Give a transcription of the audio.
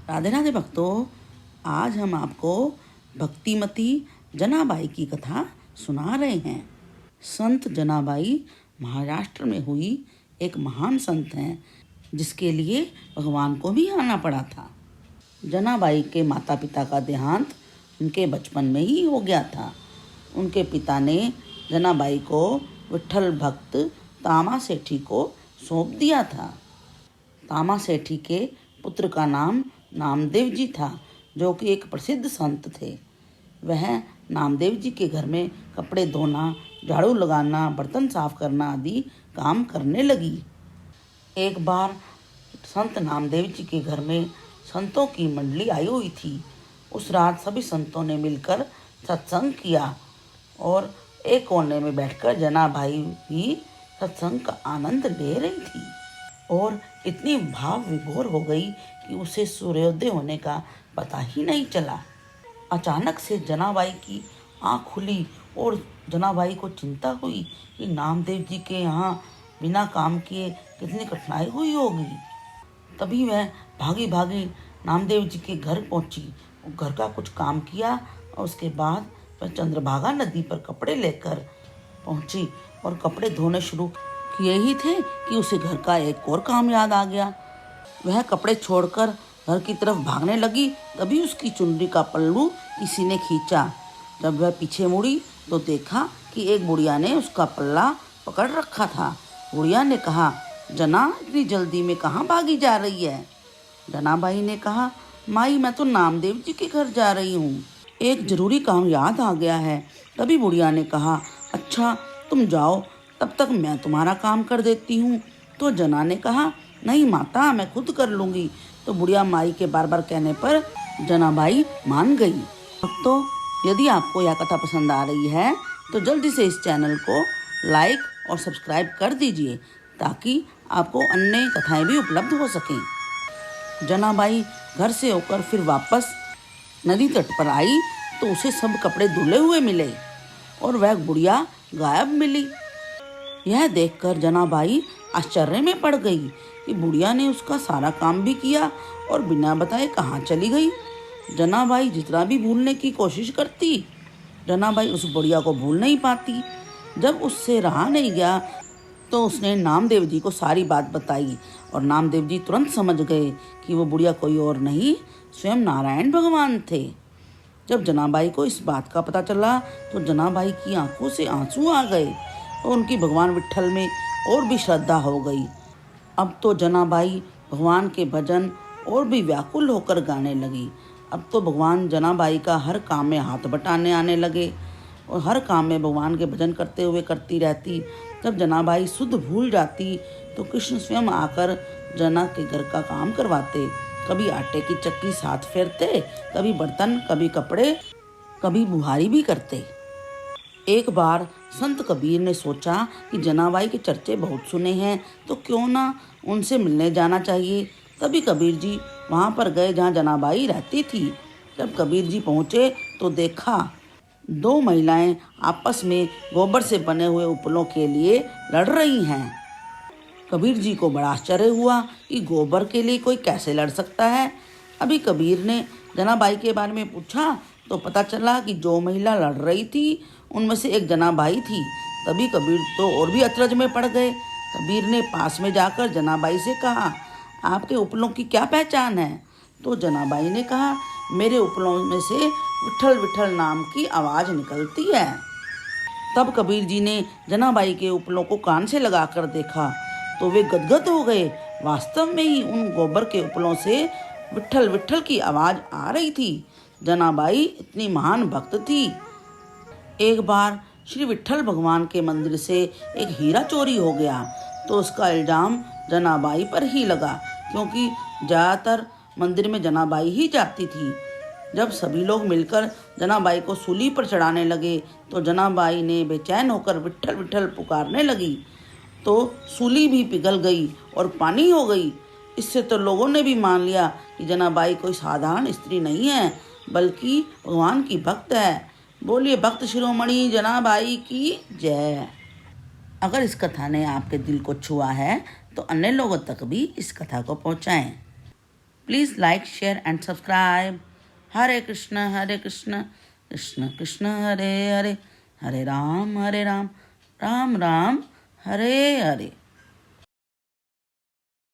राधे राधे भक्तों, आज हम आपको भक्तिमती जनाबाई की कथा सुना रहे हैं। संत जनाबाई महाराष्ट्र में हुई एक महान संत हैं, जिसके लिए भगवान को भी आना पड़ा था। जनाबाई के माता पिता का देहांत उनके बचपन में ही हो गया था। उनके पिता ने जनाबाई को विठ्ठल भक्त तामा सेठी को सौंप दिया था। तामा सेठी के पुत्र का नाम नामदेव जी था, जो कि एक प्रसिद्ध संत थे। वह नामदेव जी के घर में कपड़े धोना, झाड़ू लगाना, बर्तन साफ करना आदि काम करने लगी। एक बार संत नामदेव जी के घर में संतों की मंडली आई हुई थी। उस रात सभी संतों ने मिलकर सत्संग किया और एक कोने में बैठकर जनाबाई भी सत्संग का आनंद ले रही थी और इतनी भाव विभोर हो गई कि उसे सूर्योदय होने का पता ही नहीं चला। अचानक से जनाबाई की आँख खुली और जनाबाई को चिंता हुई कि नामदेव जी के यहाँ बिना काम किए कितनी कठिनाई हुई होगी। तभी वह भागी भागी नामदेव जी के घर पहुँची, घर का कुछ काम किया और उसके बाद वह चंद्रभागा नदी पर कपड़े लेकर पहुँची और कपड़े धोने शुरू किए ही थे कि उसे घर का एक और काम याद आ गया। वह कपड़े छोड़कर घर की तरफ भागने लगी। तभी उसकी चुनरी का पल्लू किसी ने खींचा। जब वह पीछे मुड़ी तो देखा कि एक बुढ़िया ने उसका पल्ला पकड़ रखा था। बुढ़िया ने कहा, जना इतनी जल्दी में कहाँ भागी जा रही है? जनाबाई ने कहा, माई मैं तो नामदेव जी के घर जा रही हूँ, एक जरूरी काम याद आ गया है। तभी बुढ़िया ने कहा, अच्छा तुम जाओ, तब तक मैं तुम्हारा काम कर देती हूँ। तो जना ने कहा, नहीं माता, मैं खुद कर लूँगी। तो बुढ़िया माई के बार बार कहने पर जनाबाई मान गई। तो यदि आपको यह कथा पसंद आ रही है तो जल्दी से इस चैनल को लाइक और सब्सक्राइब कर दीजिए, ताकि आपको अन्य कथाएं भी उपलब्ध हो सकें। जनाबाई घर से होकर फिर वापस नदी तट पर आई तो उसे सब कपड़े धुले हुए मिले और वह बुढ़िया गायब मिली। यह देखकर जनाबाई आश्चर्य में पड़ गई कि बुढ़िया ने उसका सारा काम भी किया और बिना बताए कहाँ चली गई। जनाबाई जितना भी भूलने की कोशिश करती, जनाबाई उस बुढ़िया को भूल नहीं पाती। जब उससे रहा नहीं गया तो उसने नामदेव जी को सारी बात बताई और नामदेव जी तुरंत समझ गए कि वो बुढ़िया कोई और नहीं, स्वयं नारायण भगवान थे। जब जनाबाई को इस बात का पता चला तो जनाबाई की आंखों से आंसू आ गए और उनकी भगवान विठ्ठल में और भी श्रद्धा हो गई। अब तो जनाबाई भगवान के भजन और भी व्याकुल होकर गाने लगी। अब तो भगवान जनाबाई का हर काम में हाथ बटाने आने लगे और हर काम में भगवान के भजन करते हुए करती रहती। जब जनाबाई शुद्ध भूल जाती तो कृष्ण स्वयं आकर जना के घर का काम करवाते। कभी आटे की चक्की साथ फेरते, कभी बर्तन, कभी कपड़े, कभी बुहारी भी करते। एक बार संत कबीर ने सोचा कि जनाबाई के चर्चे बहुत सुने हैं, तो क्यों ना उनसे मिलने जाना चाहिए। तभी कबीर जी वहाँ पर गए जहाँ जनाबाई रहती थी। जब कबीर जी पहुँचे तो देखा दो महिलाएं आपस में गोबर से बने हुए उपलों के लिए लड़ रही हैं। कबीर जी को बड़ा आश्चर्य हुआ कि गोबर के लिए कोई कैसे लड़ सकता है। अभी कबीर ने जनाबाई के बारे में पूछा तो पता चला कि जो महिला लड़ रही थी उनमें से एक जनाबाई थी। तभी कबीर तो और भी अचरज में पड़ गए। कबीर ने पास में जाकर जनाबाई से कहा, आपके उपलों की क्या पहचान है? तो जनाबाई ने कहा, मेरे उपलों में से विठ्ठल विठ्ठल नाम की आवाज़ निकलती है। तब कबीर जी ने जनाबाई के उपलों को कान से लगाकर देखा तो वे गदगद हो गए। वास्तव में ही उन गोबर के उपलों से विठ्ठल विठ्ठल की आवाज़ आ रही थी। जनाबाई इतनी महान भक्त थी। एक बार श्री विठ्ठल भगवान के मंदिर से एक हीरा चोरी हो गया तो उसका इल्जाम जनाबाई पर ही लगा, क्योंकि ज़्यादातर मंदिर में जनाबाई ही जाती थी। जब सभी लोग मिलकर जनाबाई को सूली पर चढ़ाने लगे तो जनाबाई ने बेचैन होकर विठ्ठल विठ्ठल पुकारने लगी तो सूली भी पिघल गई और पानी हो गई। इससे तो लोगों ने भी मान लिया कि जनाबाई कोई साधारण स्त्री नहीं है, बल्कि भगवान की भक्त है। बोलिए भक्त शिरोमणि जनाबाई की जय। अगर इस कथा ने आपके दिल को छुआ है तो अन्य लोगों तक भी इस कथा को पहुंचाएं। Please like, share and subscribe. Hare Krishna, Krishna Krishna, Hare Hare, Hare Ram, Ram Ram, Hare Hare.